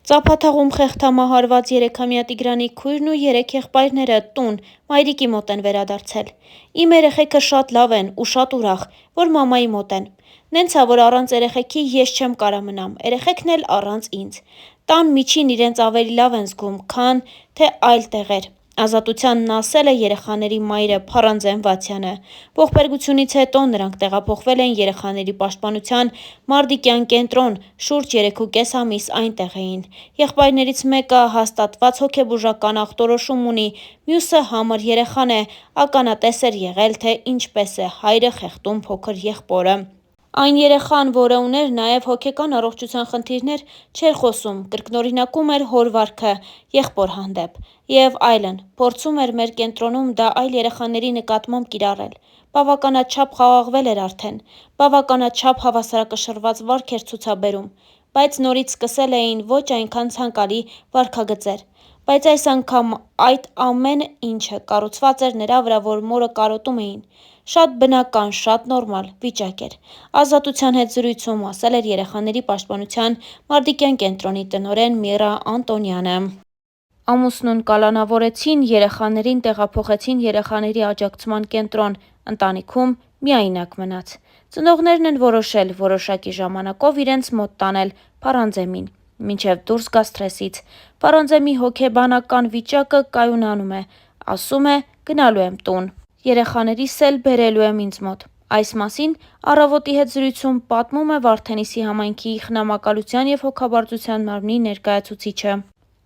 Ծափաթաղում խեղդամահարված 3-ամյա Տիգրանի քույրն ու 3 եղբայրները տուն, մայրիկի մոտ են վերադարձել։ Իմ երեխեքը շատ լավ են ու շատ ուրախ, որ մամայի մոտ են։ Նենց ա, որ առանց երեխեքի ես չեմ կարա մնամ, երեխեքն էլ առանց ինձ։ Տան միջին իրենց ավելի լավ են զգում, քան թե այլ տեղեր։ Ազատությանն ասել է երեխաների մայրը Փարանձեն Վացյանը։ Ողբերգությունից հետո նրանք տեղափոխվել են երեխաների պաշտպանության Մարդիկյան կենտրոն, շուրջ 3,5 ամիս այնտեղ էին։ Եղբայրներից մեկը հաստատված հոգեբուժական ախտորոշում ունի, մյուսը համր երեխան է, ականատես էր եղել, թե ինչպես է հայրը խեղդում փոքր եղբորը։ Այն երեխան, որը ուներ նաև հոգեկան առողջության խնդիրներ, չէր խոսում, կրկնօրինակում էր հոր վարքը եղբոր հանդեպ և այլն, փորձում էր մեր կենտրոնում դա այլ երեխաների նկատմամբ կիրառել։ Բավականաչափ խաղաղվել էր արդեն, բավականաչափ հավասարակշռված վարք էր ցուցաբերում, բայց նորից սկսել էին ոչ այնքան ցանկալի վարքագծեր։ Բայց այս անգամ այդ ամեն ինչը կառուցված էր նրա վրա, որ մորը կարոտում էին։ Շատ բնական, շատ նորմալ վիճակ էր։ Ազատության հետ զրույցում ասել էր երեխաների պաշտպանության Մարդիկյան կենտրոնի տնօրեն Միրա Անտոնյանը։ Ամուսնուն կալանավորեցին, երեխաներին տեղափոխեցին երեխաների աջակցման կենտրոն, ընտանիքում միայնակ մնաց։ Ծնողներն են որոշել որոշակի ժամանակով իրենց մոտ տանել Փարանձեմին, մինչև դուրս գա սթրեսից։ Փարանձեմի հոգեբանական վիճակը կայունանում է, ասում է՝ գնալու եմ տուն։ Երեխաներիս էլ բերելու եմ ինձ մոտ։ Այս մասին «Առավոտ»-ի հետ զրույցում պատմում է Վարդենիսի համայնքի խնամակալության և հոգաբարձության մարմնի ներկայացուցիչը։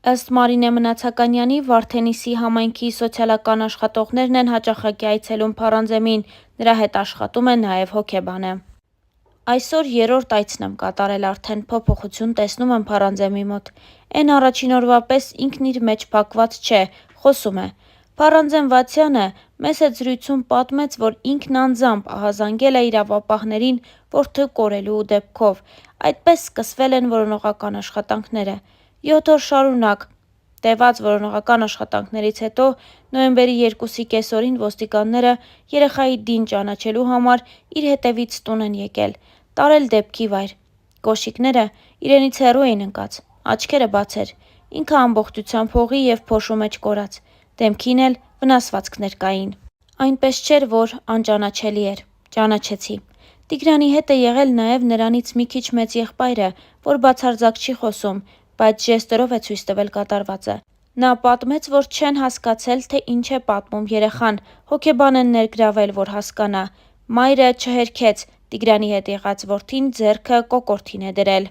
Ըստ Մարինե Մնացականյանի, Վարդենիսի համայնքի սոցիալական աշխատողներն են հաճախակի այցելում Փարանձեմին, նրա հետ աշխատում է նաև հոգեբանը։ Այսօր 3-րդ այցն եմ կատարել արդեն, փոփոխություն տեսնում եմ Փարանձեմի մոտ։ Էն առաջին օրվա պես ինքն իր մեջ փակված չէ, խոսում է։ Փարանձեն Վացյանը մեզ հետ զրույցում պատմեց, որ ինքն անձամբ ահազանգել է իրավապահներին որդու կորելու դեպքով, այդպես սկսվել են որոնողական աշխատանքները։ 7 օր շարունակ տևած որոնողական աշխատանքներից հետո նոյեմբերի 2-ի կեսօրին ոստիկանները երեխայի դին ճանաչելու համար իր հետևից տուն են եկել, տարել դեպքի վայր։ Կոշիկները իրենից հեռու էին ընկած, աչքերը բաց էր, ինքը ամբողջությամբ հողի և փոշու մեջ կորած, դեմքին էլ վնասվածքներ կային։ Այնպես չէր, որ անճանաչելի էր։ Ճանաչեցի։ Տիգրանի հետ է եղել նաև նրանից մի քիչ մեծ եղբայրը, որ բացարձակ չի խոսում, բայց ժեստերով է ցույց տվել կատարվածը։ Նա պատմեց, որ չեն հասկացել, թե ինչ է պատմում երեխան, հոգեբան են ներգրավել, որ հասկանա։ Մայրը չհերքեց, Տիգրանի հետ եղած որդին ձեռքը կոկորդին է դրել։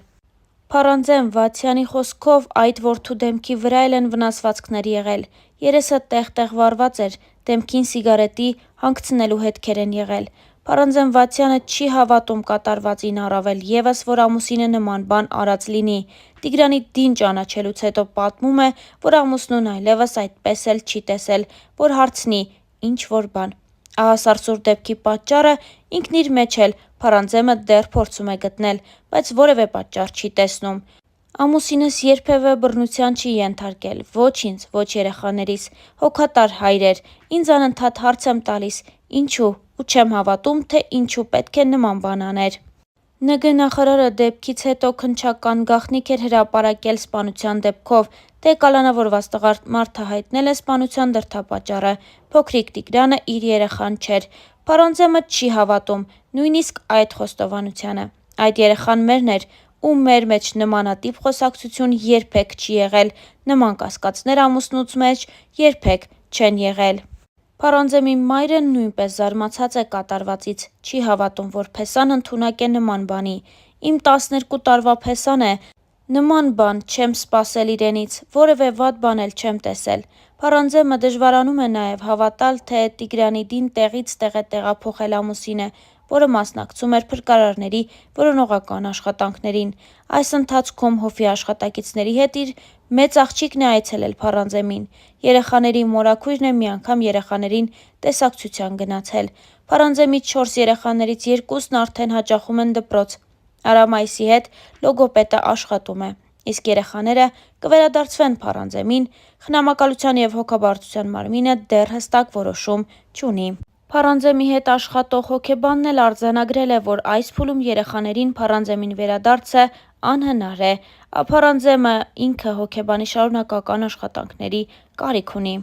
Փարանձեն Վացյանի խոսքով այդ որդու դեմքի վրա էլ են վնասվածքներ եղել, երեսը տեղ-տեղ վառված էր, դեմքին սիգարետի հանգցնելու հետքեր են եղել։ Փարանձեն Վացյանը չի հավատում կատարվածին, առավել ևս, որ ամուսինը նման բան արած լինի։ Տիգրանի դին ճանաչելուց հետո պատմում է, որ ամուսնուն այլևս այդպես էլ չի տեսել, որ հարցնի՝ ինչ-որ բան։ Ահասարսուռ դեպքի պատճառը ինքն իր մեջ էլ Փարանձեմը դեռ փորձում է գտնել, բայց որևէ պատճառ չի տեսնում։ Ամուսինս երբևէ բռնության չի ենթարկել, ոչ ինձ, ոչ երեխաներիս, հոգատար հայր էր, ինձ անընդհատ հարց եմ տալիս՝ ինչու, ու չեմ հավատում, թե ինչու պետք է նման բան աներ։ ՆԳ նախարարը դեպքից հետո քննչական գաղտնիք էր հրապարակել սպանության դեպքով, թե կալանավորված տղամարդը հայտնել է սպանության դրդապատճառը, փոքրիկ Տիգրանը իր երեխան չէր։ Փարանձեմը չի հավատում նույնիսկ այդ խոստովանությանը։ Այդ երեխան մերն էր, ու մեր մեջ նմանատիպ խոսակցություն երբեք չի եղել, նման կասկածներ ամուսնուց մեջ երբեք չեն եղել։ Փարանձեմի մայրը նույնպես զարմացած է կատարվածից, չի հավատում, որ փեսան ընդունակ է նման բանի։ Իմ 12 տարվա փեսան է, նման բան չեմ սպասել իրենից, որևէ վատ բան էլ չեմ տեսել։ Փարանձեմը դժվարանում է նաև հավատալ, թե Տիգրանի դին տեղից տեղ է տեղափոխել ամուսինը, որը մասնակցում էր փրկարարների որոնողական աշխատանքներին։ Այս ընթացքում հովի աշխատակիցների հետ իր մեծ աղջիկն է այցելել Փարանձեմին։ Երեխաների մորաքույրն է մի անգամ երեխաներին տեսակցության գնացել։ Փարանձեմի 4 երեխաներից 2-ն արդեն հաճախում են դպրոց։ Արամ Այսի հետ լոգոպեդը աշխատում է, իսկ երեխաները կվերադարձվեն Փարանձեմին, խնամակալության և հոգաբարձության մարմինը դեռ հստակ որոշում չունի։ Փարանձեմի հետ աշխատող հոգեբանն էլ արձանագրել է, որ այս փուլում երեխաներին Փարանձեմին վերադարձը անհնար է, Փարանձեմը ինքը հոգեբանի շարունակական աշխատանքների կարիք ունի։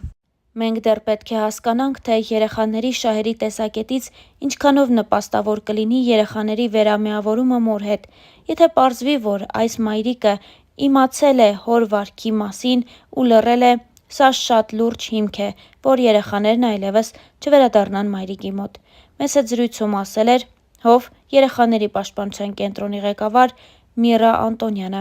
Մենք դեռ պետք է հասկանանք, թե երեխաների շահերի տեսակետից ինչքանով նպաստավոր կլինի երեխաների վերամիավորումը մոր հետ, եթե պարզվի, որ այս մայրիկը իմացել է հոր վարքի մասին ու լռել է, սա շատ լուրջ հիմք է, որ երեխաներն այլևս չվերադառնան մայրիկի մոտ։ Մեծ հետ զրույցում ասել էր Հով երեխաների պաշտպանության կենտրոնի ղեկավար Միրա Անտոնյանը։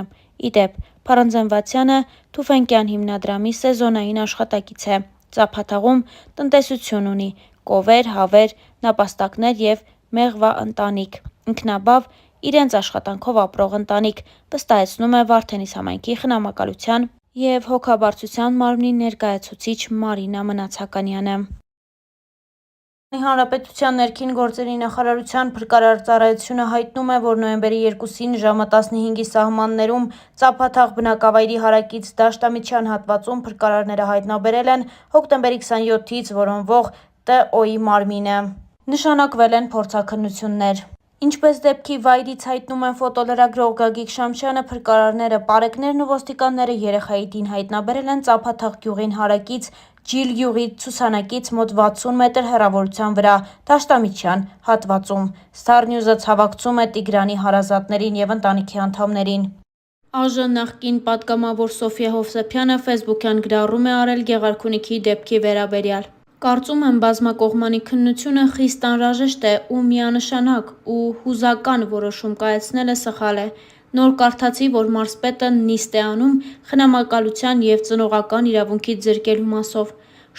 Իդեպ, Փարանձենվացյանը Թուֆենկյան հիմնադրամի սեզոնային աշխատակից է, Ծափաթաղում տնտեսություն ունի, կովեր, հավեր, նապաստակներ և մեղվա ընտանիք, ինքնաբավ, իրենց աշխատանքով ապրող ընտանիք, վստահեցնում է Վարդենիս համայնքի խնամակալության և հոգաբարձության մարմնի ներկայացուցիչ Մարինա Մնացականյանը։ Հանրապետության ներքին գործերի նախարարության փրկարար ծառայությունը հայտնում է, որ նոյեմբերի 2-ին ժամը 15-ի սահմաններում Ծափաթաղ բնակավայրի հարակից Դաշտամիջյան հատվածում փրկարարները հայտնաբերել են հոկտեմբերի 27-ից որոնվող Տ.Օ.-ի մարմինը։ Նշանակվել են փորձաքննություններ։ Ինչպես դեպքի վայրից հայտնում են ֆոտոլրագրող Գագիկ Շամշյանը, փրկարարները, պարեկներն ու ոստիկանները երեխայի դին հայտնաբերել են Ծափաթաղ գյուղին հարակից Ջիլ գյուղի ցուցանակից մոտ 60 մետր հեռավորության վրա Դաշտամիջյան հատվածում։ Star News-ը ցավակցում է Տիգրանի հարազատներին և ընտանիքի անդամներին։ ԱԺ նախկին պատգամավոր Սոֆիա Հովսեփյանը ֆեյսբուքյան գրառում է արել Գեղարքունիքի դեպքի վերաբերյալ։ Կարծում եմ բազմակողմանի քննությունը խիստ անհրաժեշտ է ու միանշանակ ու հուզական որոշում կայացնելը սխալ է։ Նոր կարդացի, որ մարզպետը նիստ է անում խնամակալության և ծնողական իրավունքից զրկելու մասով։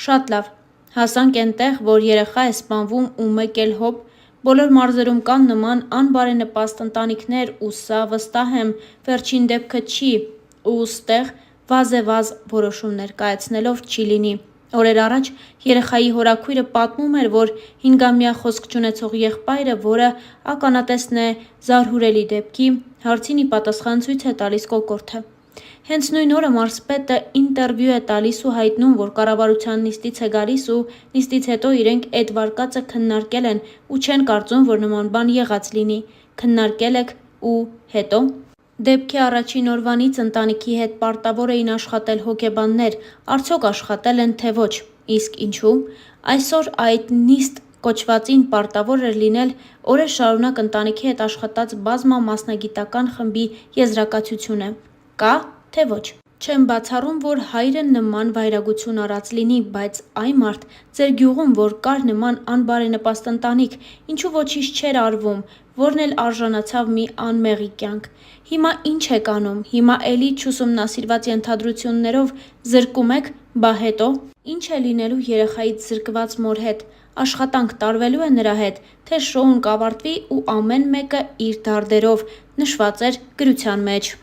Շատ լավ, հասանք էնտեղ, որ երեխա է սպանվում ու մեկ էլ հոп, բոլոր մարզերում կան նման անբարենպաստ ընտանիքներ ու սա, վստահ եմ, վերջին դեպքը չի ու ստեղ վազեվազ որոշումներ կայացնելով չի լինի։ Օրեր առաջ երեխայի հորաքույրը պատմում էր, որ 5-ամյա խոսք չունեցող եղբայրը, որը ականատեսն է զարհուրելի դեպքի, հարցին ի պատասխան ցույց է տալիս կոկորդը։ Հենց նույն օրը մարզպետը ինտերվյու է տալիս ու հայտնում, որ կառավարության նիստից է գալիս ու նիստից հետո իրենք էդ վարկածը քննարկել են ու չեն կարծում, որ նման բան եղած լինի։ Քննարկել եք ու հետո։ Դեպքի առաջին օրվանից ընտանիքի հետ պարտավոր էին աշխատել հոգեբաններ, արդյոք աշխատել են թե ոչ, իսկ ինչու։ Այսօր այդ նիստ կոչվածին պարտավոր էր լինել օրեր շարունակ ընտանիքի հետ աշխատած բազմամասնագիտական խմբի եզրակացությունը։ Կա, թե ոչ։ Չեմ բացառում, որ հայրը նման վայրագություն արած լինի, բայց այ մարդ, ձեր գյուղում որ կար նման անբարենպաստ ընտանիք, ինչու ոչինչ չէր արվում, որն էլ արժանացավ մի անմեղի կյանք։ Հիմա ինչ եք անում, հիմա էլի չուսումնասիրված ենթադրություններով զրկում եք, բա հետո։ Ինչ է լինելու երեխայից զրկված մոր հետ, աշխատանք տարվելու է նրա հետ, թե շոուն կավարտվի ու ամեն մեկը իր դարդերով, նշված էր գրության մեջ։